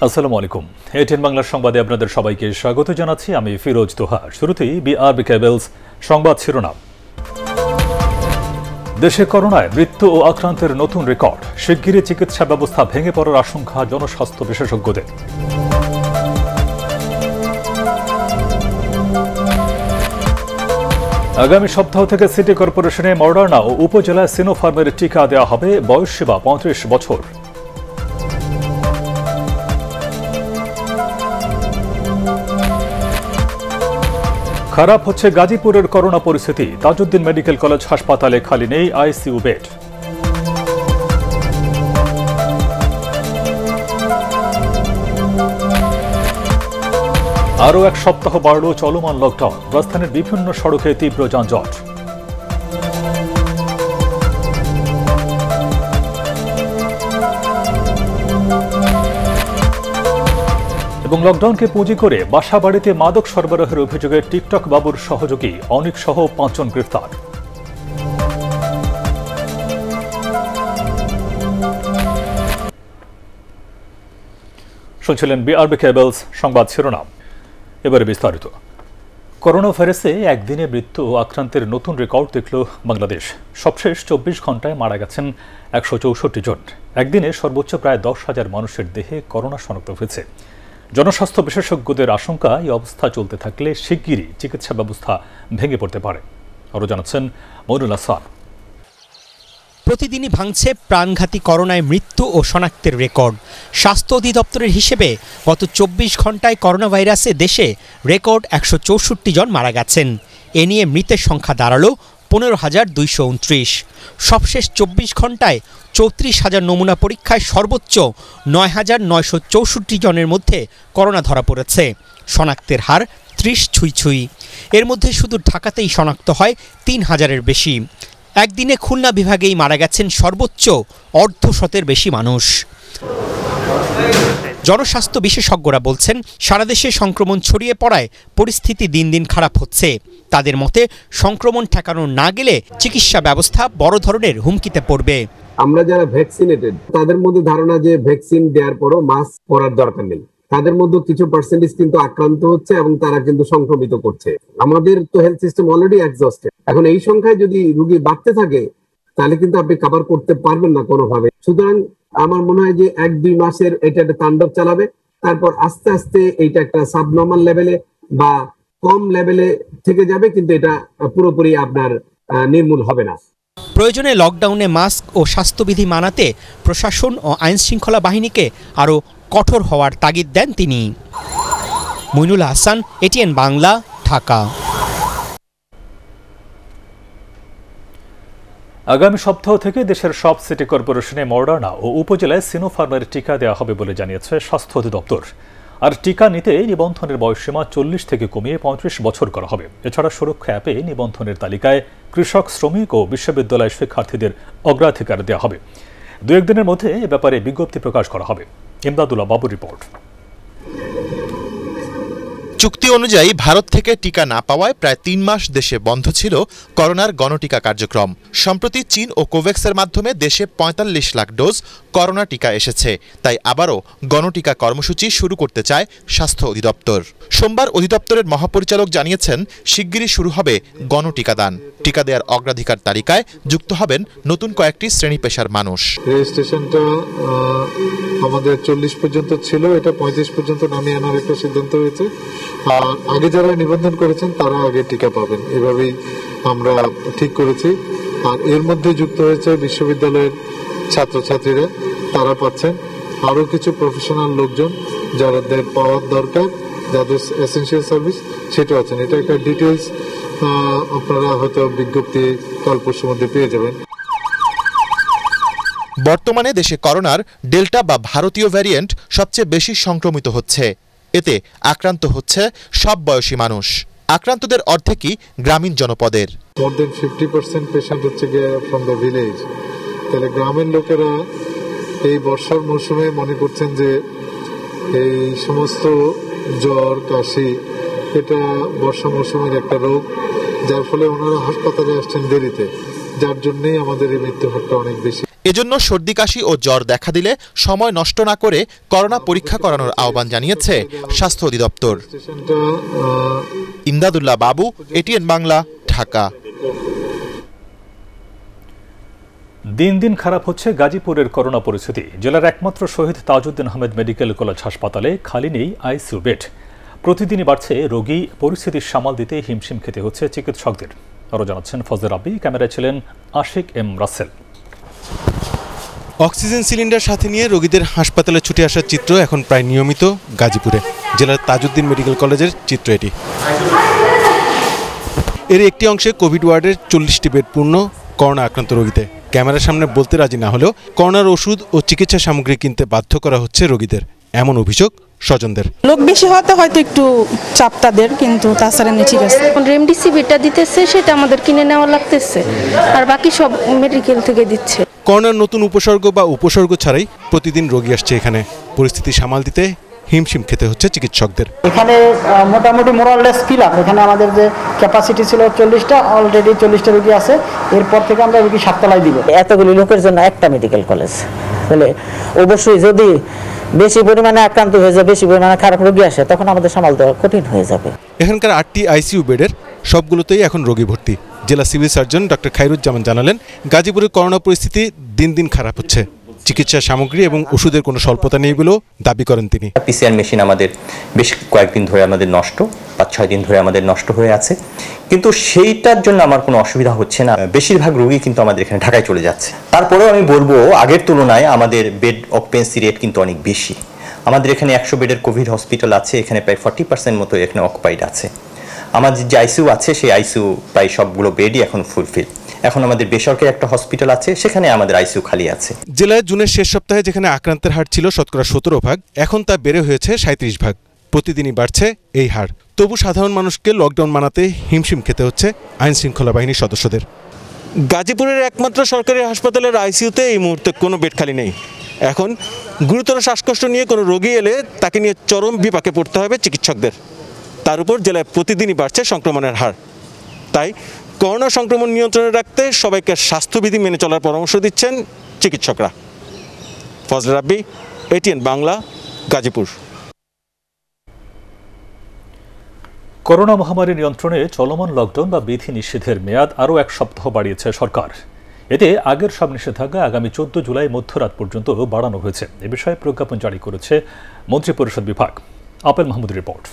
আসসালামু আলাইকুম। এটিএন বাংলার সংবাদে আপনাদের সবাইকে স্বাগত জানাচ্ছি। আমি ফিরোজ তোহা। শুরুতেই বিআরবি কেবলস সংবাদ শিরোনাম। দেশে করোনায় মৃত্যু ও আক্রান্তের নতুন রেকর্ড। শিগগিরই চিকিৎসা ব্যবস্থা ভেঙে পড়ার আশঙ্কা জনস্বাস্থ্য বিশেষজ্ঞদের। আগামী সপ্তাহ থেকে সিটি কর্পোরেশনে মডার্না ও উপজেলায় সিনোফার্মের টিকা দেওয়া হবে। বয়সসীমা ৩৫ বছর। খারাপ হচ্ছে গাজীপুরের করোনা পরিস্থিতি। তাজউদ্দিন মেডিকেল কলেজ হাসপাতালে খালি নেই আইসিইউ বেড। আরও এক সপ্তাহ বাড়ল চলমান লকডাউন। রাজধানীর বিভিন্ন সড়কে তীব্র যানজট। এবং লকডাউনকে পুঁজি করে বাসা বাড়িতে মাদক সরবরাহের অভিযোগে টিকটক বাবুর সহযোগী অনিক সহ ৫ জন গ্রেফতার। শুনছিলেন বিআরবি কেবলস সংবাদ শিরোনাম। এবারে বিস্তারিত। করোনা ভাইরাসে একদিনে মৃত্যু ও আক্রান্তের নতুন রেকর্ড দেখল বাংলাদেশ। সবশেষ ২৪ ঘণ্টায় মারা গেছেন ১৬৪ জন। একদিনে সর্বোচ্চ প্রায় ১০,০০০ মানুষের দেহে করোনা শনাক্ত হয়েছে। জনস্বাস্থ্য বিশেষজ্ঞদের আশঙ্কা, এই অবস্থা চলতে থাকলে শিগগিরই চিকিৎসা ব্যবস্থা ভেঙে পড়তে পারে। আরও জানাচ্ছেন মইনুল হাসান। প্রতিদিনই ভাঙছে প্রাণঘাতী করোনায় মৃত্যু ও শনাক্তের রেকর্ড। স্বাস্থ্য অধিদপ্তরের হিসেবে গত ২৪ ঘণ্টায় করোনা ভাইরাসে দেশে রেকর্ড ১৬৪ জন মারা গেছেন। এ নিয়ে মৃতের সংখ্যা দাঁড়ালো ১৫,২২৯। সবশেষ ২৪ ঘণ্টায় ৩৪,০০০ নমুনা পরীক্ষায় সর্বোচ্চ ৯,৯৬৪ জনের মধ্যে করোনা ধরা পড়েছে। শনাক্তের হার ৩০ ছুঁই। এর মধ্যে শুধু ঢাকাতেই শনাক্ত হয় ৩,০০০-এর বেশি। একদিনে খুলনা বিভাগেই মারা গেছেন সর্বোচ্চ অর্ধশতের বেশি মানুষ। জনস্বাস্থ্য বিশেষজ্ঞরা বলছেন, সারা দেশে সংক্রমণ ছড়িয়ে পড়ায় পরিস্থিতি দিন দিন খারাপ হচ্ছে। তাদের মতে, সংক্রমণ ঠেকানো না গেলে চিকিৎসা ব্যবস্থা বড় ধরনের হুমকিতে পড়বে। আমরা যারা ভ্যাকসিনেটেড তাদের মধ্যে ধারণা যে ভ্যাকসিন দেওয়ার পরও মাস্ক পরার দরকার নেই। তাদের মধ্যে কিছু পার্সেন্টেজ কিন্তু আক্রান্ত হচ্ছে এবং তারা কিন্তু সংক্রমিত করছে। আমাদের তো হেলথ সিস্টেম অলরেডি এক্সস্টেড। এখন এই সংখ্যায় যদি রোগী বাড়তে থাকে তাহলে কিন্তু আপনি কভার করতে পারবেন না কোনোভাবে। সুতরাং আমার মনে হয় যে ১-২ মাসের এটা একটা তাণ্ডব চালাবে, তারপর আস্তে আস্তে এইটা একটা সাবনর্মাল লেভেলে বা কম লেভেলে থেকে যাবে, কিন্তু এটা পুরোপুরি আপনার নির্মূল হবে না। প্রয়োজনে লকডাউনে মাস্ক ও স্বাস্থ্যবিধি মানাতে প্রশাসন ও আইনশৃঙ্খলা বাহিনীকে আরও কঠোর হওয়ার তাগিদ দেন তিনি। মইনুল হাসান, এটিএন বাংলা, ঢাকা। আগামী সপ্তাহ থেকে দেশের সব সিটি কর্পোরেশনে মডার্না ও উপজেলায় সিনোফার্মের টিকা দেওয়া হবে বলে জানিয়েছে স্বাস্থ্য অধিদপ্তর। আর টিকা নিতে নিবন্ধনের বয়সসীমা ৪০ থেকে কমিয়ে ৩৫ বছর করা হবে। এছাড়া সুরক্ষা অ্যাপে নিবন্ধনের তালিকায় কৃষক, শ্রমিক ও বিশ্ববিদ্যালয় শিক্ষার্থীদের অগ্রাধিকার দেওয়া হবে। ২-১ দিনের মধ্যে এ ব্যাপারে বিজ্ঞপ্তি প্রকাশ করা হবে। ইমদাদুল্লাহ বাবুর রিপোর্ট। চুক্তি অনুযায়ী ভারত থেকে টিকা না পাওয়ায় প্রায় ৩ মাস দেশে বন্ধ ছিল করোনার গণটিকা কার্যক্রম। সম্প্রতি চীন ও কোভ্যাক্সের মাধ্যমে দেশে ৪৫ লাখ ডোজ করোনা টিকা এসেছে। তাই আবারও গণটিকা কর্মসূচি শুরু করতে চায় স্বাস্থ্য অধিদপ্তর। সোমবার অধিদপ্তরের মহাপরিচালক জানিয়েছেন, শিগগিরই শুরু হবে গণটিকাদান। টিকা দেওয়ার অগ্রাধিকার তালিকায় যুক্ত হবেন নতুন কয়েকটি শ্রেণী পেশার মানুষ। রেজিস্ট্রেশনটা আমাদের ৪০ পর্যন্ত ছিল, এটা ৩৫ পর্যন্ত নামিয়ে আনার একটা সিদ্ধান্ত হয়েছে। আর আগে যারা নিবন্ধন করেছেন তারা আগে টিকা পাবেন, এভাবেই আমরা ঠিক করেছি। আর এর মধ্যে যুক্ত হয়েছে বিশ্ববিদ্যালয়ের ছাত্রছাত্রীরা, তারা পাচ্ছেন। আরো কিছু প্রফেশনাল লোকজন যাদের পাওয়ার দরকার, যাদের এসেনশিয়াল সার্ভিস, সেটা আছেন। এটা একটা ডিটেলস আপনারা হয়তো বিজ্ঞপ্তি কাল পরশুর মধ্যে পেয়ে যাবেন। বর্তমানে দেশে করোনার ডেল্টা বা ভারতীয় ভ্যারিয়েন্ট সবচেয়ে বেশি সংক্রমিত হচ্ছে। এতে আক্রান্ত হচ্ছে সব বয়সী মানুষ। আক্রান্তদের অর্ধেকই গ্রামীণ জনপদের। মোর দেন 50% পেশেন্ট হচ্ছে গিয়ে ফ্রম দ্য ভিলেজ। তাহলে গ্রামের লোকেরা এই বর্ষার মৌসুমে মনে করছেন যে এই সমস্ত জ্বর, কাশি, এটা বর্ষা মৌসুমের একটা রোগ, যার ফলে ওনারা হাসপাতালে আসছেন দেরিতে, যার জন্যই আমাদের এই মৃত্যু হারটা অনেক বেশি। এজন্য সর্দি কাশি ও জ্বর দেখা দিলে সময় নষ্ট না করে করোনা পরীক্ষা করানোর আহ্বান জানিয়েছে স্বাস্থ্য অধিদপ্তর। ইমদাদুল্লাহ বাবু, এটিএন বাংলা, ঢাকা। দিন দিন খারাপ হচ্ছে গাজীপুরের করোনা পরিস্থিতি। জেলার একমাত্র শহীদ তাজউদ্দিন আহমেদ মেডিকেল কলেজ হাসপাতালে খালি নেই আইসিইউ বেড। প্রতিদিনই বাড়ছে রোগী, পরিস্থিতি সামাল দিতে হিমশিম খেতে হচ্ছে চিকিৎসকদের। আরও জানাচ্ছেন ফজলে রাব্বি, ক্যামেরায় ছিলেন Ashik M Rasel. Oxygen cylinder সাথে নিয়ে রোগীদের হাসপাতালে ছুটে আসার চিত্র এখন প্রায় নিয়মিত গাজীপুরে। জেলার তাজউদ্দিন মেডিকেল কলেজের চিত্র এটি। এর একটি অংশে কোভিড ওয়ার্ডের 40টি বেড পূর্ণ করোনা আক্রান্ত রোগীতে। ক্যামেরার সামনে বলতে রাজি না হলেও করোনার ওষুধ ও চিকিৎসা সামগ্রী কিনতে বাধ্য করা হচ্ছে রোগীদের, এমন অভিযোগ স্বজনদের। লোক বেশি হয়তো একটু চাপ তাদের, কিন্তু তাছাড়া ঠিক আছে। রেমডিসিভিরটা দিতেছে, সেটা আমাদের কিনে নেওয়া লাগতেছে, আর বাকি সব মেডিকেল থেকে দিচ্ছে। করোনার নতুন উপসর্গ বা উপসর্গ ছাড়াই প্রতিদিন রোগী আসছে এখানে। পরিস্থিতি সামাল দিতে হিমশিম খেতে হচ্ছে চিকিৎসকদের। এখানে মোটামুটি মোরাললেস ফিল আপ। এখানে আমাদের যে ক্যাপাসিটি ছিল 40টা, অলরেডি 40টা রোগী আছে। এরপর থেকে আমরা রোগী 7 তলায় দিব। এতগুলি লোকের জন্য একটা মেডিকেল কলেজ তাহলে অবশ্যই যদি বেশি পরিমাণে আক্রান্ত হয়ে যায়, বেশি পরিমাণে খারাপ রোগী আসে, তখন আমাদের সামাল দেওয়া কঠিন হয়ে যাবে। এখানকার 8টি আইসিইউ বেডের সবগুলোতেই এখন রোগী ভর্তি। জেলা সিভিল সার্জন ডক্টর খায়রুজ্জামান জানালেন, গাজীপুরের করোনা পরিস্থিতি দিন দিন খারাপ হচ্ছে। চিকিৎসা সামগ্রী এবং ওষুধের কোনো স্বল্পতা নেই বলেও দাবি করেন তিনি। পিসিআর মেশিন আমাদের বেশ কয়েকদিন ধরে আমাদের নষ্ট, 5-6 দিন ধরে আমাদের নষ্ট হয়ে আছে, কিন্তু সেইটার জন্য আমার কোনো অসুবিধা হচ্ছে না। বেশিরভাগ রোগী কিন্তু আমাদের এখানে ঢাকায় চলে যাচ্ছে। তারপরেও আমি বলবো, আগের তুলনায় আমাদের বেড অকুপেন্সি রেট কিন্তু অনেক বেশি। আমাদের এখানে 100 বেডের কোভিড হসপিটাল আছে, এখানে প্রায় 40% মতো এখানে অকুপাইড আছে। আমাদের যে আইসিইউ আছে, সেই আইসিইউ প্রায় সবগুলো বেডই এখন ফুলফিল। এখন আমাদের বেসরকারি একটা হসপিটাল আছে, সেখানে আমাদের আইসিইউ খালি আছে। জেলায় জুনের শেষ সপ্তাহে যেখানে আক্রান্তের হার ছিল 17% এখন তা বেড়ে হয়েছে 37%। প্রতিদিনই বাড়ছে এই হার। তবু সাধারণ মানুষকে লকডাউন মানাতে হিমশিম খেতে হচ্ছে আইন শৃঙ্খলা বাহিনীর সদস্যদের। গাজীপুরের একমাত্র সরকারি হাসপাতালের আইসিইউতে এই মুহূর্তে কোনো বেড খালি নেই। এখন গুরুতর শ্বাসকষ্ট নিয়ে কোনো রোগী এলে তাকে নিয়ে চরম বিপাকে পড়তে হবে চিকিৎসকদের। তার উপর জেলায় প্রতিদিনই বাড়ছে সংক্রমণের হার। তাই করোনা সংক্রমণ নিয়ন্ত্রণে রাখতে সবাইকে স্বাস্থ্যবিধি মেনে চলার পরামর্শ দিচ্ছেন চিকিৎসকরা। ফজলে রাব্বি, এটিএন বাংলা, গাজীপুর। করোনা মহামারী নিয়ন্ত্রণে চলমান লকডাউন বা বিধি নিষেধের মেয়াদ আরও 1 সপ্তাহ বাড়িয়েছে সরকার। এতে আগের সব নিষেধাজ্ঞা আগামী 14 জুলাই মধ্যরাত পর্যন্ত বাড়ানো হয়েছে। এ বিষয়ে প্রজ্ঞাপন জারি করেছে মন্ত্রিপরিষদ বিভাগ। আপেল মাহমুদের রিপোর্ট।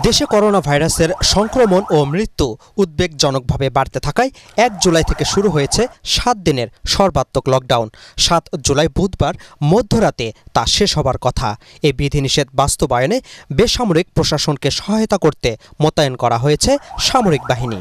দেশে করোনা ভাইরাসের সংক্রমণ ও মৃত্যু উদ্বেগজনকভাবে বাড়তে থাকায় 1 জুলাই থেকে শুরু হয়েছে 7 দিনের সর্বাত্মক লকডাউন। 7 জুলাই বুধবার মধ্যরাতে তা শেষ হবার কথা। এই বিধিনিষেধ বাস্তবায়নে বেসামরিক প্রশাসনকে সহায়তা করতে মোতায়েন করা হয়েছে সামরিক বাহিনী।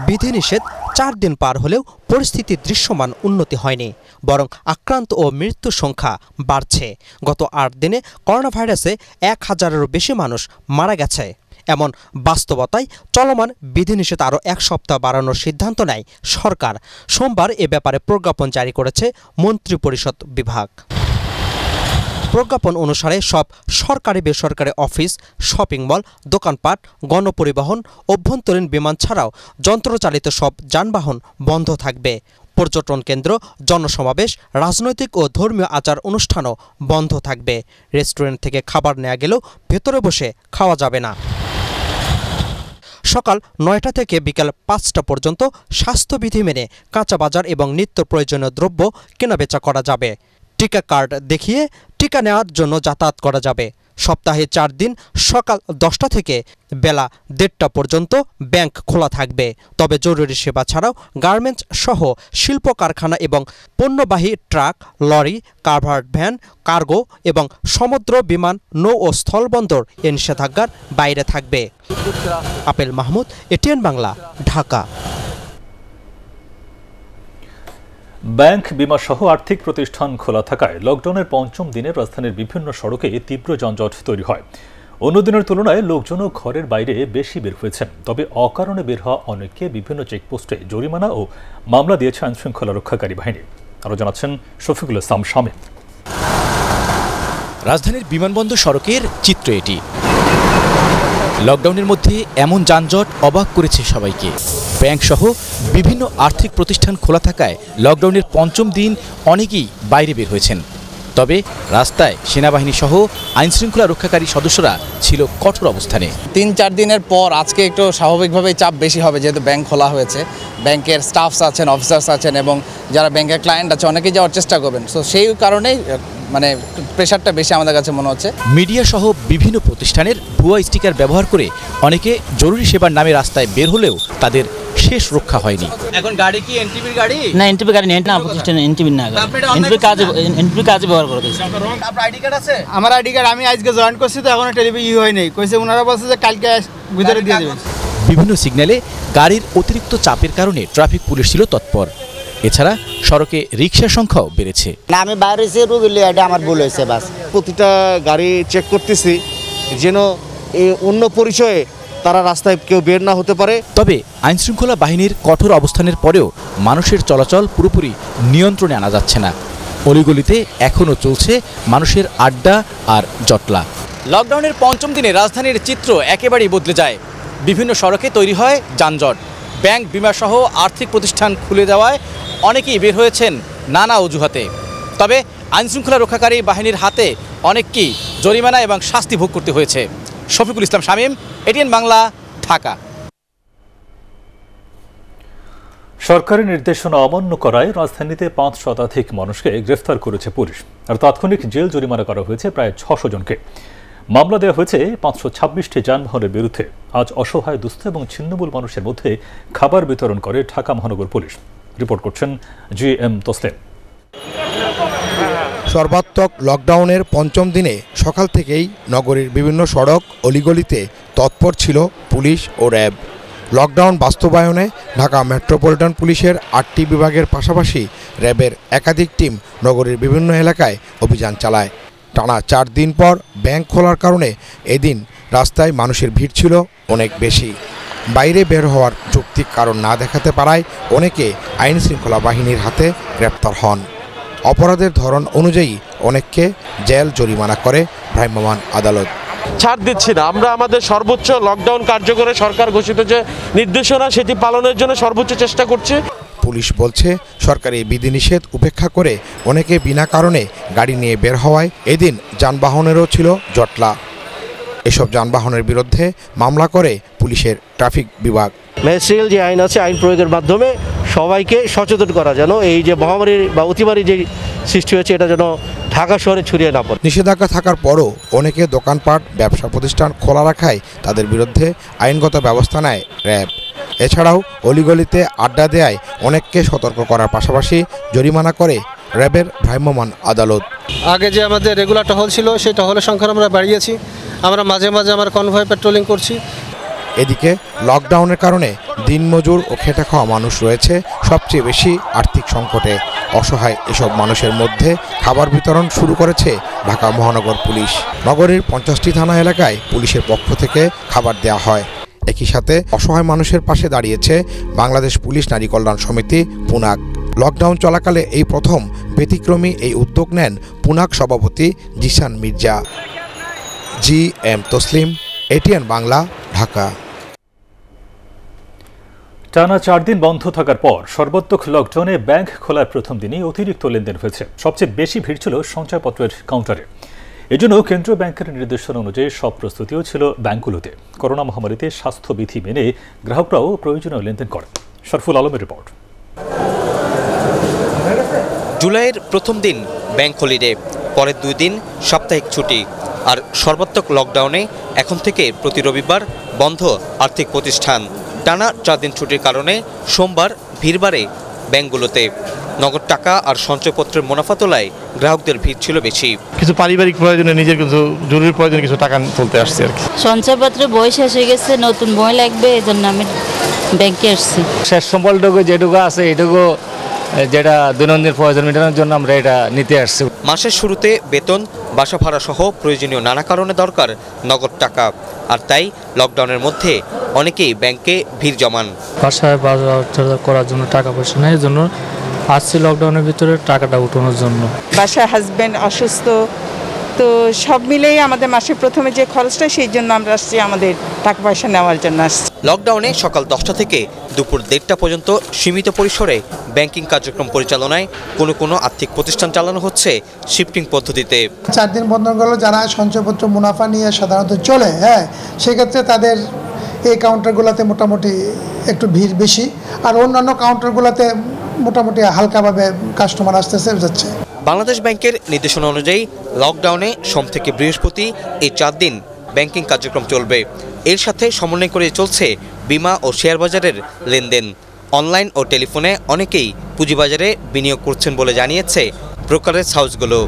বিধিনিষেধ 4 দিন পার হলেও পরিস্থিতির দৃশ্যমান উন্নতি হয়নি, বরং আক্রান্ত ও মৃত্যুর সংখ্যা বাড়ছে। গত 8 দিনে করোনা ভাইরাসে 1000-এরও বেশি মানুষ মারা গেছে। এমন বাস্তবতায় চলমান বিধিনিষেধ আরও 1 সপ্তাহ বাড়ানোর সিদ্ধান্ত নেয় সরকার। সোমবার এ ব্যাপারে প্রজ্ঞাপন জারি করেছে মন্ত্রিপরিষদ বিভাগ। প্রজ্ঞাপন অনুসারে সব সরকারি বেসরকারি অফিস, শপিং মল, দোকানপাট, গণপরিবহন, অভ্যন্তরীণ বিমান ছাড়াও যন্ত্রচালিত সব যানবাহন বন্ধ থাকবে। পর্যটন কেন্দ্র, জনসমাবেশ, রাজনৈতিক ও ধর্মীয় আচার অনুষ্ঠানও বন্ধ থাকবে। রেস্টুরেন্ট থেকে খাবার নেওয়া গেলেও ভেতরে বসে খাওয়া যাবে না। সকাল 9টা থেকে বিকাল 5টা পর্যন্ত স্বাস্থ্যবিধি মেনে কাঁচা বাজার এবং নিত্য প্রয়োজনীয় দ্রব্য কেনাবেচা করা যাবে। টিকা কার্ড দেখিয়ে টিকা নেওয়ার জন্য যাতায়াত করা যাবে। সপ্তাহে 4 দিন সকাল 10টা থেকে বেলা 1:30টা পর্যন্ত ব্যাংক খোলা থাকবে। তবে জরুরি সেবা ছাড়াও গার্মেন্টস সহ শিল্প কারখানা এবং পণ্যবাহী truck, lorry, covered van, cargo এবং সমুদ্র, বিমান, নৌ ও স্থলবন্দর এ নিষেধাজ্ঞার বাইরে থাকবে। Apple Mahmud, ATN Bangla, Dhaka. Bank, বিমা সহ আর্থিক প্রতিষ্ঠান খোলা থাকায় লকডাউনের 5ম দিনে রাজধানীর বিভিন্ন সড়কে তীব্র যানজট তৈরি হয়। অন্য দিনের তুলনায় লোকজনও ঘরের বাইরে বেশি বের হয়েছেন। তবে অকারণে বের হওয়া অনেককে বিভিন্ন চেকপোস্টে জরিমানা ও মামলা দিয়েছে আইনশৃঙ্খলা রক্ষাকারী বাহিনী। আরও জানাচ্ছেন শফিকুল ইসলাম শামীম। রাজধানীর বিমানবন্দর সড়কের চিত্র এটি। লকডাউনের মধ্যে এমন যানজট অবাক করেছে সবাইকে। ব্যাংক সহ বিভিন্ন আর্থিক প্রতিষ্ঠান খোলা থাকায় লকডাউনের পঞ্চম দিন অনেকেই বাইরে বের হয়েছেন। তবে রাস্তায় সেনাবাহিনী সহ আইনশৃঙ্খলা রক্ষাকারী সদস্যরা ছিল কঠোর অবস্থানে। ৩-৪ দিনের পর আজকে একটু স্বাভাবিকভাবেই চাপ বেশি হবে, যেহেতু ব্যাংক খোলা হয়েছে। ব্যাংকের স্টাফস আছেন, অফিসার্স আছেন এবং যারা ব্যাংকের ক্লায়েন্ট আছে অনেকেই যাওয়ার চেষ্টা করবেন। সো সেই কারণেই মানে প্রেশারটা বেশি আমাদের কাছে মনে হচ্ছে। মিডিয়া সহ বিভিন্ন প্রতিষ্ঠানের ভুয়া স্টিকার ব্যবহার করে অনেকে জরুরি সেবার নামে রাস্তায় বের হলেও তাদের শেষ রক্ষা হয়নি। এখন গাড়ি কি এনটিভির গাড়ি? না, এনটিভি গাড়ি নেই, না প্রতিষ্ঠান এনটিভির না, এনটিভি কাজে ব্যবহার করে দিয়েছে। আপনার আইডি কার্ড আছে? আমার আইডি কার্ড আমি আজকে জয়েন করছি, তো এখনো টেলিভিশন হয় নাই। কইছে ওনারা বলছে যে কালকে ভিতরে দিয়ে দেবেন। বিভিন্ন সিগন্যালে গাড়ির অতিরিক্ত চাপের কারণে ট্রাফিক পুলিশ ছিল তৎপর। এছাড়া সড়কে রিকশার সংখ্যাও বেড়েছে। না, আমি বাইরে এসে রুগীলে এটা আমার ভুল হয়েছে। বাস প্রতিটা গাড়ি চেক করতেছি যেন এই অন্য পরিচয়ে তারা রাস্তায় কেউ বের না হতে পারে। তবে আইনশৃঙ্খলা বাহিনীর কঠোর অবস্থানের পরেও মানুষের চলাচল পুরোপুরি নিয়ন্ত্রণে আনা যাচ্ছে না। অলিগলিতে এখনও চলছে মানুষের আড্ডা আর জটলা। লকডাউনের পঞ্চম দিনে রাজধানীর চিত্র একেবারেই বদলে যায়। বিভিন্ন সড়কে তৈরি হয় যানজট। ব্যাংক, বিমা সহ আর্থিক প্রতিষ্ঠান খুলে দেওয়ায় অনেকেই বের হয়েছেন নানা অজুহাতে। তবে আইনশৃঙ্খলা রক্ষাকারী বাহিনীর হাতে অনেককেই জরিমানা এবং শাস্তি ভোগ করতে হয়েছে। শফিকুল ইসলাম শামীম, এটিএন বাংলা, ঢাকা। সরকারি নির্দেশনা অমান্য করায় রাজধানীতে 5 শতাধিক মানুষকে গ্রেফতার করেছে পুলিশ, আর তাৎক্ষণিক জেল জরিমানা করা হয়েছে প্রায় 600 জনকে। মামলা দেওয়া হয়েছে 526টি যানবাহনের বিরুদ্ধে। আজ অসহায়, দুস্থ এবং ছিন্নমূল মানুষের মধ্যে খাবার বিতরণ করে ঢাকা মহানগর পুলিশ। রিপোর্ট করছেন GM তসলিম। সর্বাত্মক লকডাউনের পঞ্চম দিনে সকাল থেকেই নগরীর বিভিন্ন সড়ক অলিগলিতে তৎপর ছিল পুলিশ ও র্যাব। লকডাউন বাস্তবায়নে ঢাকা মেট্রোপলিটন পুলিশের 8টি বিভাগের পাশাপাশি র্যাবের একাধিক টিম নগরীর বিভিন্ন এলাকায় অভিযান চালায়। টানা 4 দিন পর ব্যাংক খোলার কারণে এদিন রাস্তায় মানুষের ভিড় ছিল অনেক বেশি। বাইরে বের হওয়ার যৌক্তিক কারণ না দেখাতে পারায় অনেকে আইনশৃঙ্খলা বাহিনীর হাতে গ্রেপ্তার হন। অপরাধের ধরন অনুযায়ী অনেককে জেল জরিমানা করে ভ্রাম্যমাণ আদালত। ছাড় দিচ্ছি না, আমরা আমাদের সর্বোচ্চ লকডাউন কার্যকরে সরকার ঘোষিত যে নির্দেশনা সেটি পালনের জন্য সর্বোচ্চ চেষ্টা করছে। পুলিশ বলছে সরকারি বিধিনিষেধ উপেক্ষা করে অনেকে বিনা কারণে গাড়ি নিয়ে বের হওয়ায় এদিন যানবাহনেরও ছিল জটলা। এসব যানবাহনের বিরুদ্ধে মামলা করে পুলিশের ট্রাফিক বিভাগ। ম্যাজিস্ট্রিয়াল যে আইন আছে, আইন প্রয়োগের মাধ্যমে সবাইকে সচেতন করা যেন এই যে মহামারী বা অতিমারী যে সৃষ্টি হয়েছে এটা যেন ঢাকা শহরে ছড়িয়ে না পড়ে। নিষেধাজ্ঞা থাকার পরও অনেকে দোকানপাট, ব্যবসা প্রতিষ্ঠান খোলা রাখায় তাদের বিরুদ্ধে আইনগত ব্যবস্থা নেয় র্যাব। এছাড়াও অলিগলিতে আড্ডা দেয়ায় অনেককে সতর্ক করার পাশাপাশি জরিমানা করে র্যাবের ভ্রাম্যমাণ আদালত। আগে যে আমাদের রেগুলার টহল ছিল সেই টহলের সংখ্যা আমরা বাড়িয়েছি। আমরা মাঝে মাঝে আমার কনভয় পেট্রোলিং করছি। এদিকে লকডাউনের কারণে দিনমজুর ও খেটে খাওয়া মানুষ রয়েছে সবচেয়ে বেশি আর্থিক সংকটে। অসহায় এসব মানুষের মধ্যে খাবার বিতরণ শুরু করেছে ঢাকা মহানগর পুলিশ। নগরীর 50টি থানা এলাকায় পুলিশের পক্ষ থেকে খাবার দেওয়া হয়। একই সাথে অসহায় মানুষের পাশে দাঁড়িয়েছে বাংলাদেশ পুলিশ নারী কল্যাণ সমিতি পুনাক। লকডাউন চলাকালে এই প্রথম ব্যতিক্রমী এই উদ্যোগ নেন পুনাক সভাপতি জিসান মির্জা। GM Taslim, ATN Bangla, Dhaka. টানা 4 দিন বন্ধ থাকার পর সর্বাত্মক লকডাউনে ব্যাংক খোলার প্রথম দিনই অতিরিক্ত লেনদেন হয়েছে। সবচেয়ে বেশি ভিড় ছিল সঞ্চয়পত্রের কাউন্টারে। এজন্য কেন্দ্রীয় ব্যাংকের নির্দেশনা অনুযায়ী সব প্রস্তুতিও ছিল ব্যাংকগুলোতে। করোনা মহামারীতে স্বাস্থ্যবিধি মেনে গ্রাহকরাও প্রয়োজনীয় লেনদেন করেন। শরফুল আলমের রিপোর্ট। জুলাইয়ের প্রথম দিন ব্যাংক হলিডে, পরের 2 দিন সাপ্তাহিক ছুটি, আর সর্বাত্মক লকডাউনে এখন থেকে প্রতি রবিবার বন্ধ আর্থিক প্রতিষ্ঠান। টানা 4 দিন ছুটির কারণে সোমবার ভিড় বাড়ে ব্যাংকগুলোতে। নগদ টাকা আর সঞ্চয়পত্রের মুনাফা তোলায় গ্রাহকদের ভিড় ছিল বেশি। কিছু পারিবারিক প্রয়োজনে, নিজের কিছু জরুরি প্রয়োজনে কিছু টাকা তুলতে আসছে আর কি। সঞ্চয়পত্রে বই শেষ হয়ে গেছে, নতুন বই লাগবে, এই জন্য আমি ব্যাংকে আসছি। শেষ সম্বলটুকু যেটুকু আছে এটুকু যেটা দৈনন্দিন প্রয়োজন মেটানোর জন্য আমরা এটা নিতে আসছি। মাসের শুরুতে বেতন, বাসা ভাড়া সহ প্রয়োজনীয় নানা কারণে দরকার নগদ টাকা, আর তাই লকডাউনের মধ্যে অনেকেই ব্যাংকে ভিড় জমান। বাসায় বাজার করার জন্য টাকা পয়সা নেই, এই জন্য আসছি লকডাউনের ভিতরে টাকাটা উঠানোর জন্য। বাসায় হাজব্যান্ড অসুস্থ, তো সব মিলেই আমাদের মাসের প্রথমে যে খরচটা সেই জন্য আমরা আসছি আমাদের টাকা পয়সা নেওয়ার জন্য আসছি। লকডাউনে সকাল 10টা থেকে দুপুর 1:30টা পর্যন্ত সীমিত পরিসরে ব্যাংকিং কার্যক্রম পরিচালনায় কোনো আর্থিক প্রতিষ্ঠান চালানো হচ্ছে শিফটিং পদ্ধতিতে। 4 দিন বন্ধ করলে যারা সঞ্চয়পত্র মুনাফা নিয়ে সাধারণত চলে, সেক্ষেত্রে তাদের এই কাউন্টারগুলোতে মোটামুটি একটু ভিড় বেশি, আর অন্যান্য কাউন্টারগুলোতে মোটামুটি হালকাভাবে কাস্টমার আসতেছে যাচ্ছে। বাংলাদেশ ব্যাংকের নির্দেশনা অনুযায়ী লকডাউনে সোম থেকে বৃহস্পতি এই 4 দিন ব্যাংকিং কার্যক্রম চলবে। এর সাথে সমন্বয় করে চলছে বিমা ও শেয়ার বাজারের লেনদেন। অনলাইন ও টেলিফোনে অনেকেই পুঁজিবাজারে বিনিয়োগ করছেন বলে জানিয়েছে ব্রোকারেজ হাউসগুলো।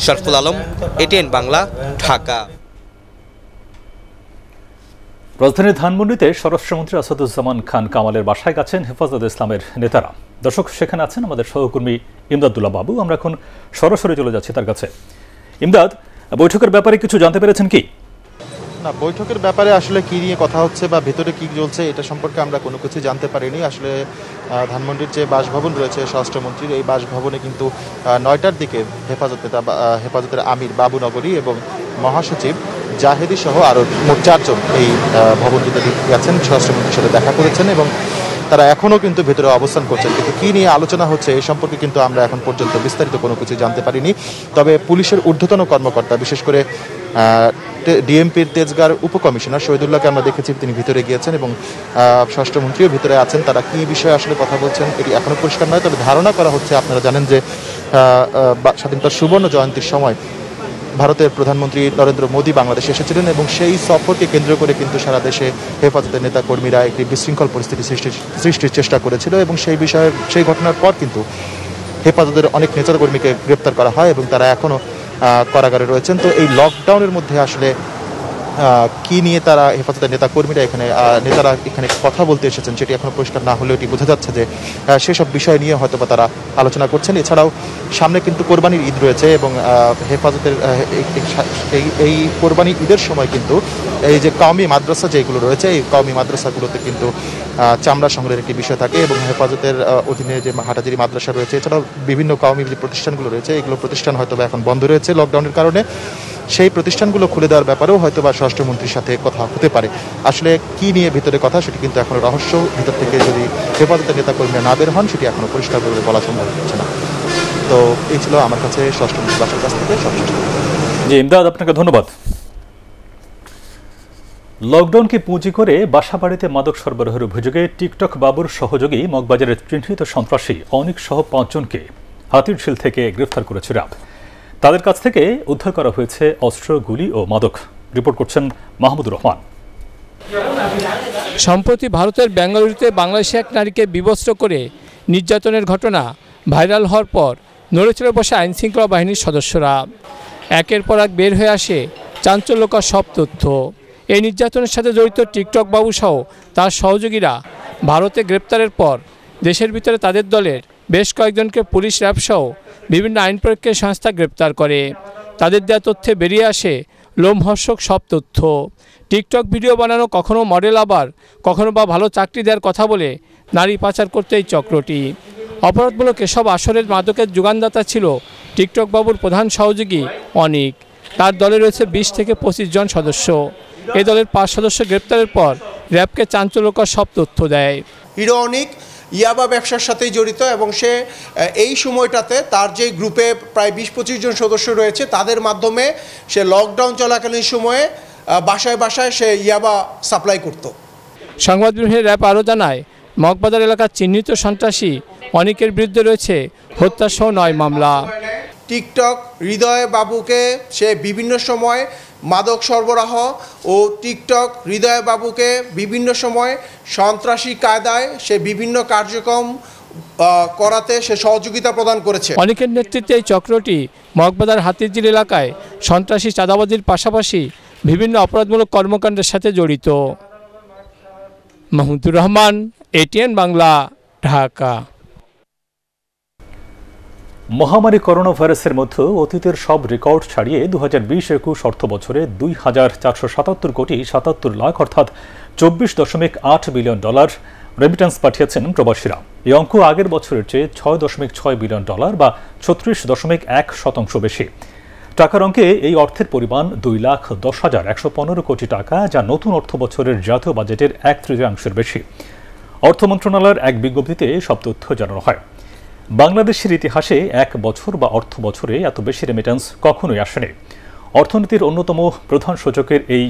শরফুল আলম, এটিএন বাংলা, ঢাকা। রাজধানীর ধানমন্ডিতে স্বরাষ্ট্রমন্ত্রী আসাদুজ্জামান খান কামালের বাসায় গেছেন হেফাজতে ইসলামের নেতারা। দর্শক, সেখানে আছেন আমাদের সহকর্মী ইমদাদুল্লাহ বাবু। আমরা এখন সরাসরি চলে যাচ্ছি তার কাছে। ইমদাদ, বৈঠকের ব্যাপারে কিছু জানতে পেরেছেন কি? না, বৈঠকের ব্যাপারে আসলে কি নিয়ে কথা হচ্ছে বা ভেতরে কি চলছে এটা সম্পর্কে আমরা কোনো কিছু জানতে পারিনি। আসলে ধানমন্ডির যে বাসভবন রয়েছে স্বরাষ্ট্রমন্ত্রীর, এই বাসভবনে কিন্তু 9টার দিকে হেফাজতের আমির বাবু নগরী এবং মহাসচিব জাহেদি সহ আরও মোট 4 জন এই ভবনটিতে গেছেন, স্বরাষ্ট্রমন্ত্রীর সাথে দেখা করেছেন এবং তারা এখনও কিন্তু ভেতরে অবস্থান করছেন। কিন্তু কী নিয়ে আলোচনা হচ্ছে এই সম্পর্কে কিন্তু আমরা এখন পর্যন্ত বিস্তারিত কোনো কিছু জানতে পারিনি। তবে পুলিশের ঊর্ধ্বতন কর্মকর্তা, বিশেষ করে ডিএমপির তেজগাঁর উপকমিশনার শহীদুল্লাহকে আমরা দেখেছি, তিনি ভিতরে গিয়েছেন এবং স্বরাষ্ট্রমন্ত্রীও ভিতরে আছেন। তারা কী বিষয়ে আসলে কথা বলছেন এটি এখনও পরিষ্কার নয়। তবে ধারণা করা হচ্ছে, আপনারা জানেন যে স্বাধীনতার সুবর্ণ জয়ন্তীর সময় ভারতের প্রধানমন্ত্রী নরেন্দ্র মোদী বাংলাদেশে এসেছিলেন এবং সেই সফরকে কেন্দ্র করে কিন্তু সারা দেশে হেফাজতের নেতা কর্মীরা একটি বিশৃঙ্খল পরিস্থিতি সৃষ্টির চেষ্টা করেছিল এবং সেই ঘটনার পর কিন্তু হেফাজতের অনেক নেতাকর্মীকে গ্রেপ্তার করা হয় এবং তারা এখনও কারাগারে রয়েছেন। তো এই লকডাউনের মধ্যে আসলে কি নিয়ে তারা হেফাজতের নেতাকর্মীরা নেতারা এখানে কথা বলতে এসেছেন সেটি এখনো পরিষ্কার না হলেও এটি বোঝা যাচ্ছে যে সেসব বিষয় নিয়ে হয়তো বা তারা আলোচনা করছেন। এছাড়াও সামনে কিন্তু কোরবানির ঈদ রয়েছে এবং হেফাজতের এই কোরবানির ঈদের সময় কিন্তু এই যে কওমি মাদ্রাসা যেগুলো রয়েছে, এই কওমি মাদ্রাসাগুলোতে কিন্তু চামড়া সংগ্রহের একটি বিষয় থাকে এবং হেফাজতের অধীনে যে হাটাজারি মাদ্রাসা রয়েছে, এছাড়াও বিভিন্ন কওমি যে প্রতিষ্ঠানগুলো রয়েছে, এগুলো প্রতিষ্ঠান হয়তো বা এখন বন্ধ রয়েছে লকডাউনের কারণে। সেই প্রতিষ্ঠানগুলো খুলে দেওয়ার ব্যাপারেও হয়তো বা স্বরাষ্ট্রমন্ত্রীর সাথে কথা হতে পারে। আসলে কি নিয়ে ভিতরে কথা সেটি কিন্তু এখনো রহস্য। ভিতর থেকে যদি হেফাজতের নেতাকর্মীরা না বের হন সেটি এখনো পরিষ্কারভাবে বলা সম্ভব হচ্ছে না। তো এই ছিল আমার কাছে স্বরাষ্ট্রমন্ত্রীর বাসার কাছ থেকে সবশেষ। জি ইমদাদ, আপনাকে ধন্যবাদ। লকডাউনকে পুঁজি করে বাসাবাড়িতে মাদক সরবরাহের অভিযোগে টিকটক বাবুর সহযোগী মগবাজারের চিহ্নিত সন্ত্রাসী অনিক সহ 5 জনকে হাতিরঝিল থেকে গ্রেফতার করেছে র্যাব। তাদের কাছ থেকে উদ্ধার করা হয়েছে অস্ত্র, গুলি ও মাদক। রিপোর্ট করছেন মাহমুদুর রহমান। সম্প্রতি ভারতের বেঙ্গালুরুতে বাংলাদেশি এক নারীকে বিবস্ত্র করে নির্যাতনের ঘটনা ভাইরাল হওয়ার পর নড়েচড়ে বসে আইনশৃঙ্খলা বাহিনীর সদস্যরা। একের পর এক বের হয়ে আসে চাঞ্চল্যকর সব তথ্য। এই নির্যাতনের সাথে জড়িত টিকটক বাবু সহ তার সহযোগীরা ভারতে গ্রেপ্তারের পর দেশের ভিতরে তাদের দলের বেশ কয়েকজনকে পুলিশ, র্যাব সহ বিভিন্ন আইন প্রয়োগকারী সংস্থা গ্রেপ্তার করে। তাদের দেওয়া তথ্যে বেরিয়ে আসে লোমহর্ষক সব তথ্য। টিকটক ভিডিও বানানো, কখনো মডেল, আবার কখনো বা ভালো চাকরি দেওয়ার কথা বলে নারী পাচার করতে এই চক্রটি। অপরাধমূলক এসব আসরের মাদকের যোগানদাতা ছিল টিকটক বাবুর প্রধান সহযোগী অনিক। তার দলে রয়েছে 20 থেকে 25 জন সদস্য। এই দলের 5 সদস্য গ্রেপ্তারের পর র্যাবকে চাঞ্চল্যকর সব তথ্য দেয়। হিরো অনিক ইয়াবা ব্যবসার সাথেই জড়িত এবং সে এই সময়টাতে তার যে গ্রুপে প্রায় 20-25 জন সদস্য রয়েছে তাদের মাধ্যমে সে লকডাউন চলাকালীন সময়ে বাসায় বাসায় সে ইয়াবা সাপ্লাই করত। সংবাদ বিভাগে র্যাব আরও জানায়, মগবাজার এলাকার চিহ্নিত সন্ত্রাসী অনিকের বিরুদ্ধে রয়েছে হত্যাসহ 9 মামলা। টিকটক হৃদয় বাবুকে সে বিভিন্ন সময় মাদক সরবরাহ ও টিকটক হৃদয় বাবুকে বিভিন্ন সময় সন্ত্রাসী কায়দায় সে বিভিন্ন কার্যক্রম করাতে সে সহযোগিতা প্রদান করেছে। অনেকের নেতৃত্বে এই চক্রটি মগবাজার হাতিরঝিল এলাকায় সন্ত্রাসী চাঁদাবাজির পাশাপাশি বিভিন্ন অপরাধমূলক কর্মকাণ্ডের সাথে জড়িত। মাহমুদুর রহমান, এটিএন বাংলা, ঢাকা। মহামারী করোনা ভাইরাসের মধ্যে অতীতের সব রেকর্ড ছাড়িয়ে 2020-21 অর্থ বছরে 2,477 কোটি 77 লাখ অর্থাৎ $24.8 বিলিয়ন রেমিটেন্স পাঠিয়েছেন প্রবাসীরা। এই অঙ্ক আগের বছরের চেয়ে $6.6 বিলিয়ন বা 36.1% বেশি। টাকার অঙ্কে এই অর্থের পরিমাণ 2,10,115 কোটি টাকা, যা নতুন অর্থ বছরের জাতীয় বাজেটের 1/3 বেশি। অর্থ মন্ত্রণালয়ের এক বিজ্ঞপ্তিতে সব তথ্য জানানো হয়। বাংলাদেশের ইতিহাসে এক বছর বা অর্থ বছরে এত বেশি রেমিটেন্স কখনোই আসেনি। অর্থনীতির অন্যতম প্রধান সূচকের এই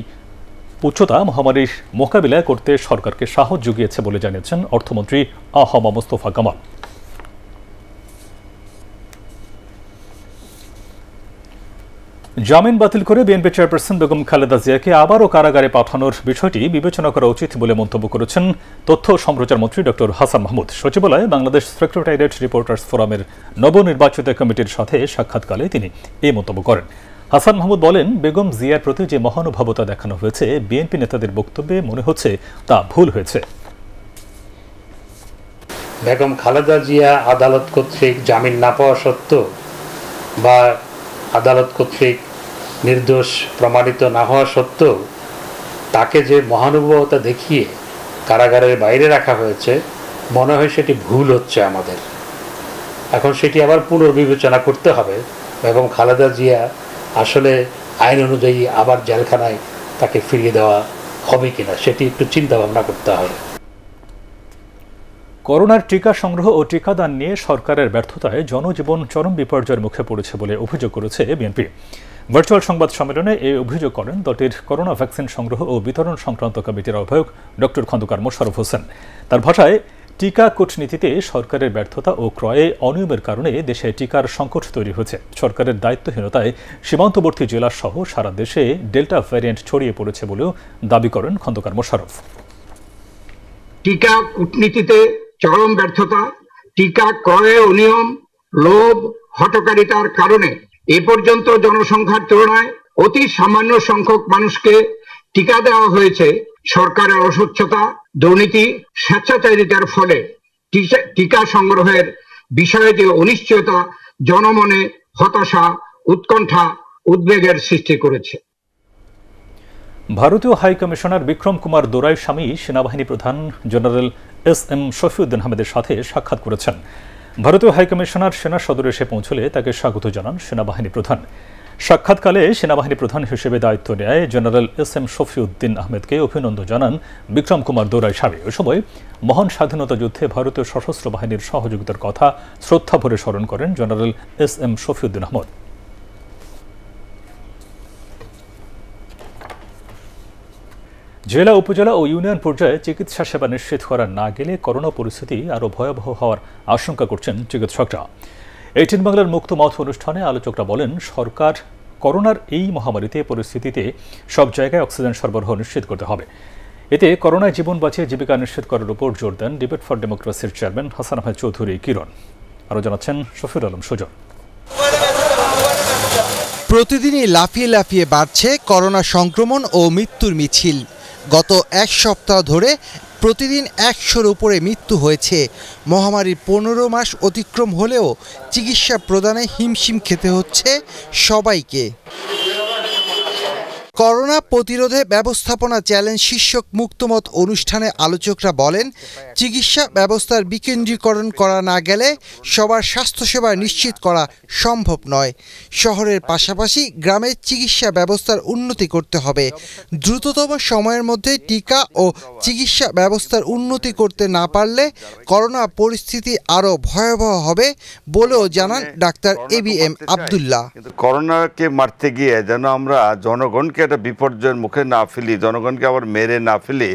উচ্চতা মহামারীর মোকাবিলা করতে সরকারকে সাহস জুগিয়েছে বলে জানিয়েছেন অর্থমন্ত্রী আ.হ.ম মোস্তফা কামাল। জামিন বাতিল করে বিএনপি চেয়ারপারসন বেগম খালেদা জিয়াকে আবারও কারাগারে পাঠানোর বিষয়টি বিবেচনা করা উচিত বলে মন্তব্য করেছেন তথ্য ও সম্প্রচার মন্ত্রী ডক্টর হাসান মাহমুদ। সচিবালয়ে বাংলাদেশ সেক্রেটারিয়েট রিপোর্টার্স ফোরামের নবনির্বাচিত কমিটির সাথে সাক্ষাৎকালে তিনি এই মন্তব্য করেন। হাসান মাহমুদ বলেন, বেগম জিয়ার প্রতি যে মহানুভবতা দেখানো হয়েছে বিএনপি নেতাদের বক্তব্যে মনে হচ্ছে তা ভুল হয়েছে। বেগম খালেদা জিয়া আদালত কর্তৃক জামিন না পাওয়া সত্ত্বেও বা আদালত কর্তৃক নির্দোষ প্রমাণিত না হওয়া সত্ত্বেও তাকে যে মহানুভবতা দেখিয়ে কারাগারের বাইরে রাখা হয়েছে, মনে হয় সেটি ভুল হচ্ছে আমাদের। এখন সেটি আবার পুনর্বিবেচনা করতে হবে। বেগম খালেদা জিয়া আসলে আইন অনুযায়ী আবার জেলখানায় তাকে ফিরিয়ে দেওয়া হবে কিনা সেটি একটু চিন্তা ভাবনা করতে হবে। করোনার টিকা সংগ্রহ ও টিকাদান নিয়ে সরকারের ব্যর্থতায় জনজীবন চরম বিপর্যয়ের মুখে পড়েছে বলে অভিযোগ করেছে বিএনপি। ভার্চুয়াল সংবাদ সম্মেলনে এই অভিযোগ করেন দলটির করোনা ভ্যাকসিন সংগ্রহ ও বিতরণ সংক্রান্ত কমিটির আহ্বায়ক ডক্টর খন্দকার মোশাররফ হোসেন। তার ভাষায়, টিকা কূটনীতিতে সরকারের ব্যর্থতা ও ক্রয়ে অনিয়মের কারণে দেশে টিকার সংকট তৈরি হয়েছে। সরকারের দায়িত্বহীনতায় সীমান্তবর্তী জেলা সহ সারা দেশে ডেল্টা ভ্যারিয়েন্ট ছড়িয়ে পড়েছে বলেও দাবি করেন খন্দকার মোশাররফ। টিকা কূটনীতিতে চরম ব্যর্থতা, টিকা ক্রয়ে অনিয়ম, লোভ, হঠকারিতার কারণে এ পর্যন্ত জনসংখ্যার তুলনায় অতি সামান্য সংখ্যক মানুষকে টিকা দেওয়া হয়েছে। সরকারের অস্বচ্ছতা, দুর্নীতি, স্বেচ্ছাচারিতার ফলে টিকা সংগ্রহের বিষয়ে যে অনিশ্চয়তা জনমনে হতাশা, উৎকণ্ঠা, উদ্বেগের সৃষ্টি করেছে। ভারতীয় হাই কমিশনার বিক্রম কুমার দোরাই স্বামী সেনাবাহিনী প্রধান জেনারেল এস.এম. শফিউদ্দিন আহমেদের সাথে সাক্ষাৎ করেছেন। ভারতীয় হাই কমিশনার সেনা সদরে এসে পৌঁছলে তাকে স্বাগত জানান সেনাবাহিনী প্রধান। সাক্ষাৎকালে সেনাবাহিনী প্রধান হিসেবে দায়িত্ব নেয় জেনারেল এস.এম. শফিউদ্দিন আহমেদকে অভিনন্দন জানান বিক্রম কুমার দোরাই স্বামী। ওই সময় মহান স্বাধীনতা যুদ্ধে ভারতীয় সশস্ত্র বাহিনীর সহযোগিতার কথা শ্রদ্ধাভরে স্মরণ করেন জেনারেল এস.এম. শফিউদ্দিন আহমেদ। জেলা, উপজেলা ও ইউনিয়ন পর্যায়ে চিকিৎসা সেবা নিশ্চিত করা না গেলে করোনা পরিস্থিতি আরও ভয়াবহ হওয়ার আশঙ্কা করছেন চিকিৎসকরা। 18 বাংলার মুক্ত মত অনুষ্ঠানে আলোচকরা বলেন, সরকার করোনার এই মহামারীতে পরিস্থিতিতে সব জায়গায় অক্সিজেন সরবরাহ নিশ্চিত করতে হবে। এতে করোনায় জীবন বাঁচিয়ে জীবিকা নিশ্চিত করার উপর জোর দেন ডিবেট ফর ডেমোক্রেসির চেয়ারম্যান হাসান আহমেদ চৌধুরী কিরণ। আরও জানাচ্ছেন শফিউল আলম সুজন। প্রতিদিনই লাফিয়ে লাফিয়ে বাড়ছে করোনা সংক্রমণ ও মৃত্যুর মিছিল। গত এক সপ্তাহ ধরে প্রতিদিন 100-র উপরে মৃত্যু হয়েছে। মহামারীর 15 মাস অতিক্রম হলেও চিকিৎসা প্রদানে হিমশিম খেতে হচ্ছে সবাইকে। করোনা প্রতিরোধে ব্যবস্থাপনা চ্যালেঞ্জ শীর্ষক মুক্তমত অনুষ্ঠানে আলোচকরা বলেন, চিকিৎসা ব্যবস্থার বিকেন্দ্রীকরণ করা না গেলে সবার স্বাস্থ্যসেবা নিশ্চিত করা সম্ভব নয়। শহরের পাশাপাশি গ্রামের চিকিৎসা ব্যবস্থার উন্নতি করতে হবে। দ্রুততম সময়ের মধ্যে টিকা ও চিকিৎসা ব্যবস্থার উন্নতি করতে না পারলে করোনা পরিস্থিতি আরও ভয়াবহ হবে বলেও জানান ডাক্তার এ.বি.এম. আব্দুল্লাহ। করোনাকে মারতে গিয়ে যেন আমরা জনগণকে একটা বিপর্যয়ের মুখে না ফেলি, জনগণকে আবার মেরে না ফেলি,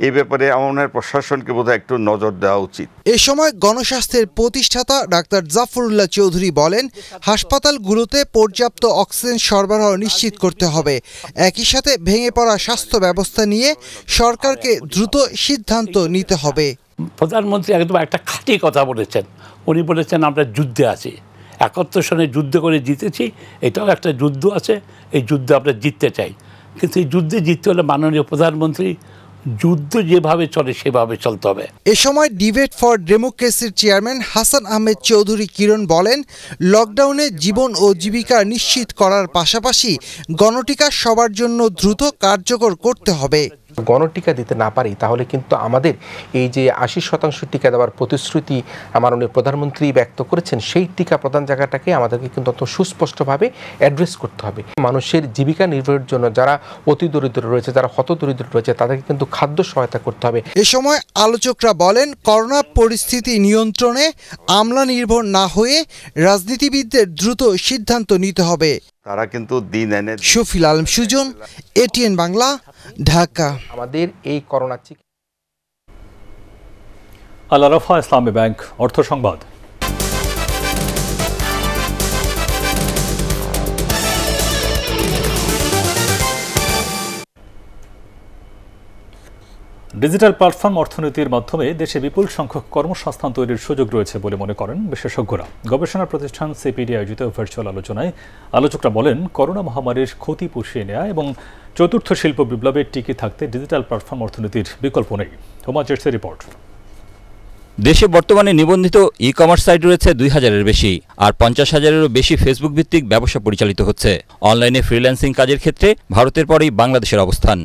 এই ব্যাপারে আমার প্রশাসনকে বোধহয় একটু নজর দেওয়া উচিত। এ সময় গণস্বাস্থ্যের প্রতিষ্ঠাতা ডাক্তার জাফরুল্লাহ চৌধুরী বলেন, হাসপাতালগুলোতে পর্যাপ্ত অক্সিজেন সরবরাহ নিশ্চিত করতে হবে। একই সাথে ভেঙে পড়া স্বাস্থ্য ব্যবস্থা নিয়ে সরকারকে দ্রুত সিদ্ধান্ত নিতে হবে। প্রধানমন্ত্রী একদম একটা খাঁটি কথা বলেছেন। উনি বলেছেন, আমরা যুদ্ধে আছি, 71 সনে যুদ্ধ করে জিতেছি, এটাও একটা যুদ্ধ আছে, এই যুদ্ধে আমরা জিততে চাই। কিন্তু এই যুদ্ধে জিততে হলে মাননীয় প্রধানমন্ত্রী যুদ্ধ যেভাবে চলে সেভাবে চলতে হবে। এ সময় ডিবেট ফর ডেমোক্রেসির চেয়ারম্যান হাসান আহমেদ চৌধুরী কিরণ বলেন, লকডাউনে জীবন ও জীবিকা নিশ্চিত করার পাশাপাশি গণটিকা সবার জন্য দ্রুত কার্যকর করতে হবে। গণটিকা দিতে না পারি তাহলে কিন্তু আমাদের এই যে 80% টিকা দেওয়ার প্রতিশ্রুতি মাননীয় প্রধানমন্ত্রী ব্যক্ত করেছেন, সেই টিকা প্রদান জায়গাটাকে আমাদেরকে কিন্তু অত সুস্পষ্টভাবে অ্যাড্রেস করতে হবে। মানুষের জীবিকা নির্বাহের জন্য যারা অতি দরিদ্র রয়েছে, যারা হতদরিদ্র রয়েছে, তাদেরকে কিন্তু খাদ্য সহায়তা করতে হবে। এ সময় আলোচকরা বলেন, করোনা পরিস্থিতি নিয়ন্ত্রণে আমলা নির্ভর না হয়ে রাজনীতিবিদদের দ্রুত সিদ্ধান্ত নিতে হবে। তারা কিন্তু দিন এনে। শফিল আলম সুজন, এটিএন বাংলা, ঢাকা। আমাদের এই করোনা আল আরাফা ইসলামী ব্যাংক অর্থ সংবাদ। ডিজিটাল প্ল্যাটফর্ম অর্থনীতির মাধ্যমে দেশে বিপুল সংখ্যক কর্মসংস্থান তৈরির সুযোগ রয়েছে বলে মনে করেন বিশেষজ্ঞরা। গবেষণা প্রতিষ্ঠান সিপিডি আয়োজিত ভার্চুয়াল আলোচনায় আলোচকরা বলেন, করোনা মহামারীর ক্ষতি পুষিয়ে নেওয়া এবং চতুর্থ শিল্প বিপ্লবে টিকে থাকতে ডিজিটাল প্ল্যাটফর্ম অর্থনীতির বিকল্প নেই। হোমাজেটসের রিপোর্ট। দেশে বর্তমানে নিবন্ধিত ই কমার্স সাইট রয়েছে 2000-এর বেশি, আর 50,000-এরও বেশি ফেসবুক ভিত্তিক ব্যবসা পরিচালিত হচ্ছে। অনলাইনে ফ্রিল্যান্সিং কাজের ক্ষেত্রে ভারতের পরেই বাংলাদেশের অবস্থান।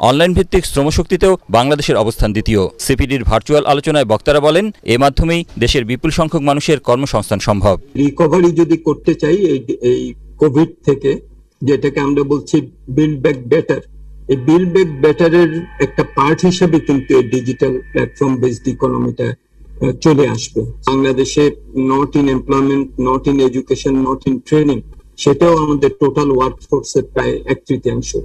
অনলাইন ভিত্তিক শ্রমশক্তিতেও বাংলাদেশের অবস্থান দ্বিতীয়। সিপিডির ভার্চুয়াল আলোচনায় বক্তারা বলেন, এ মাধ্যমেই দেশের বিপুল সংখ্যক মানুষের কর্মসংস্থান সম্ভব। রিকভারি যদি করতে চাই এই কোভিড থেকে, যেটাকে আমরা বলছি বিল্ড ব্যাক বেটার, এই বিল্ড ব্যাক বেটারের একটা পার্ট হিসেবে কিন্তু এই ডিজিটাল প্ল্যাটফর্ম বেসড ইকোনমিটা চলে আসবে। বাংলাদেশে not in employment, not in education, not in training, সেটাও আমাদের টোটাল ওয়ার্কফোর্সের প্রায় 1/3।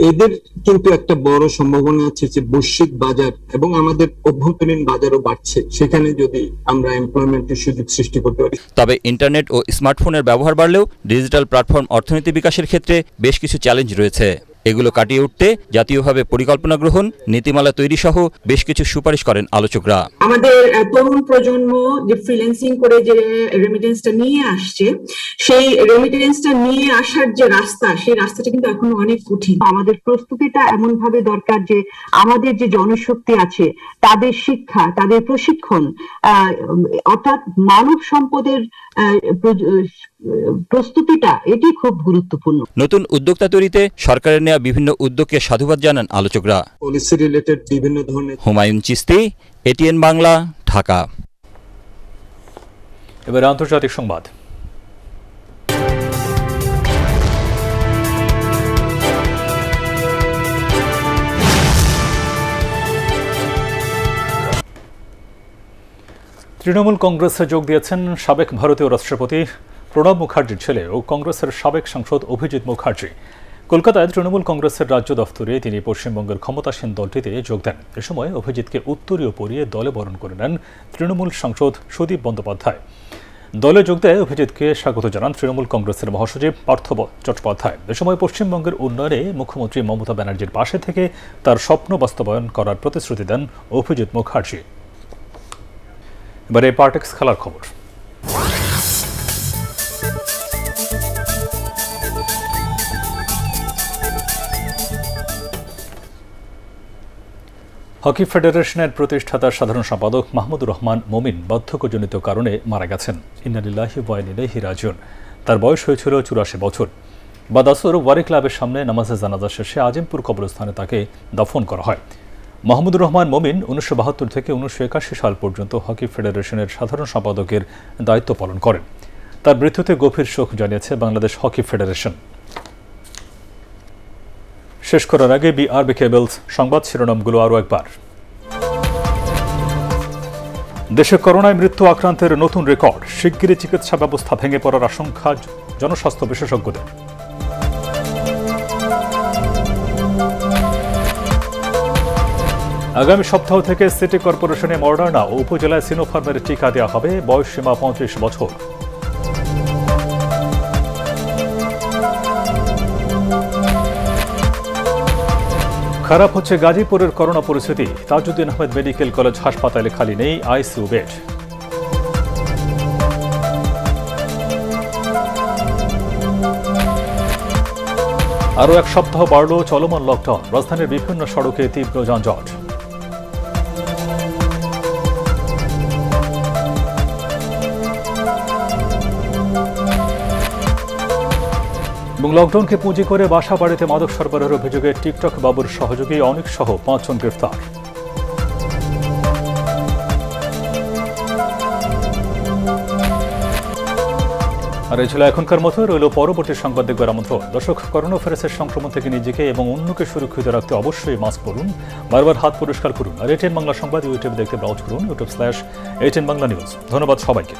এদের কিন্তু একটা বড় সম্ভাবনা আছে যে বৈশ্বিক বাজার এবং আমাদের অভ্যন্তরীণ বাজারও বাড়ছে, সেখানে যদি আমরা এমপ্লয়মেন্টের সুযোগ সৃষ্টি করতে পারি। তবে ইন্টারনেট ও স্মার্টফোনের ব্যবহার বাড়লেও ডিজিটাল প্ল্যাটফর্ম অর্থনীতি বিকাশের ক্ষেত্রে বেশ কিছু চ্যালেঞ্জ রয়েছে। এগুলো কাটিয়ে উঠতে জাতীয়ভাবে পরিকল্পনা গ্রহণ, নীতিমালা তৈরি সহ বেশ কিছু সুপারিশ করেন আলোচকরা। আমাদের তরুণ প্রজন্ম যে ফ্রিল্যান্সিং করে যে রেমিটেন্সটা নিয়ে আসছে, সেই রেমিটেন্সটা নিয়ে আসার যে রাস্তা, সেই রাস্তাটা কিন্তু এখনো অনেক কঠিন। আমাদের প্রস্তুতিটা এমন ভাবে দরকার যে আমাদের যে জনশক্তি আছে, তাদের শিক্ষা, তাদের প্রশিক্ষণ, অর্থাৎ মানব সম্পদের প্রস্তুতিটা, এটি খুব গুরুত্বপূর্ণ। নতুন উদ্যোক্তা তৈরিতে সরকারের নেওয়া বিভিন্ন উদ্যোগকে সাধুবাদ জানান আলোচকরা। পলিসি রিলেটেড বিভিন্ন ধরনের। হুমায়ুন চিস্তি, এটিএন বাংলা, ঢাকা। এবার আন্তর্জাতিক সংবাদ। তৃণমূল কংগ্রেসে যোগ দিয়েছেন সাবেক ভারতীয় রাষ্ট্রপতি প্রণব মুখার্জির ছেলে ও কংগ্রেসের সাবেক সাংসদ অভিজিৎ মুখার্জি। কলকাতায় তৃণমূল কংগ্রেসের রাজ্য দফতরে তিনি পশ্চিমবঙ্গের ক্ষমতাসীন দলটিতে যোগ দেন। এ সময় অভিজিৎকে উত্তরীয় পরিয়ে দলে বরণ করে নেন তৃণমূল সাংসদ সুদীপ বন্দ্যোপাধ্যায়। দলে যোগ দেয় অভিজিৎকে স্বাগত জানান তৃণমূল কংগ্রেসের মহাসচিব পার্থ চট্টোপাধ্যায়। এ সময় পশ্চিমবঙ্গের উন্নয়নে মুখ্যমন্ত্রী মমতা ব্যানার্জির পাশে থেকে তার স্বপ্ন বাস্তবায়ন করার প্রতিশ্রুতি দেন অভিজিৎ মুখার্জি। এবারে পার্টেক্স খেলার খবর। হকি ফেডারেশনের প্রতিষ্ঠাতা সাধারণ সম্পাদক মাহমুদুর রহমান মমিন বার্ধক্যজনিত কারণে মারা গেছেন। ইন্না লিল্লাহি ওয়া ইন্না ইলাইহি রাজিউন। তার বয়স হয়েছিল 84 বছর। বাদাসুর ওয়ারি ক্লাবের সামনে নামাজে জানাজা শেষে আজিমপুর কবরস্থানে তাকে দাফন করা হয়। মাহমুদুর রহমান মমিন 1972 থেকে 1981 সাল পর্যন্ত হকি ফেডারেশনের সাধারণ সম্পাদকের দায়িত্ব পালন করেন। তার মৃত্যুতে গভীর শোক জানিয়েছে বাংলাদেশ হকি ফেডারেশন। শেষ করার আগে বিআরবি কেবলস সংবাদ শিরোনামগুলো আরও একবার। দেশে করোনায় মৃত্যু আক্রান্তের নতুন রেকর্ড, শিগগিরই চিকিৎসা ব্যবস্থা ভেঙে পড়ার আশঙ্কা জনস্বাস্থ্য বিশেষজ্ঞদের। আগামী সপ্তাহ থেকে সিটি কর্পোরেশনে মডার্না ও উপজেলায় সিনোফার্মের টিকা দেওয়া হবে, বয়স সীমা 35 বছর। খারাপ হচ্ছে গাজীপুরের করোনা পরিস্থিতি, তাজউদ্দিন আহমেদ মেডিকেল কলেজ হাসপাতালে খালি নেই আইসিইউ বেড। আরও এক সপ্তাহ বাড়ল চলমান লকডাউন, রাজধানীর বিভিন্ন সড়কে তীব্র যানজট। এবং লকডাউনকে পুঁজি করে বাসা বাড়িতে মাদক সরবরাহের অভিযোগে টিকটক বাবুর সহযোগী অনিক সহ 5 জন গ্রেফতার। আর এই ছিল এখনকার মতো। রইল পরবর্তী সংবাদ দেখবার আমন্ত্রণ। দর্শক, করোনা ভাইরাসের সংক্রমণ থেকে নিজেকে এবং অন্যকে সুরক্ষিত রাখতে অবশ্যই মাস্ক পরুন, বারবার হাত পরিষ্কার করুন। আর এটিএন বাংলা সংবাদ ইউটিউবে দেখতে ব্রাউজ করুন, youtube/ATN Bangla News। ধন্যবাদ সবাইকে।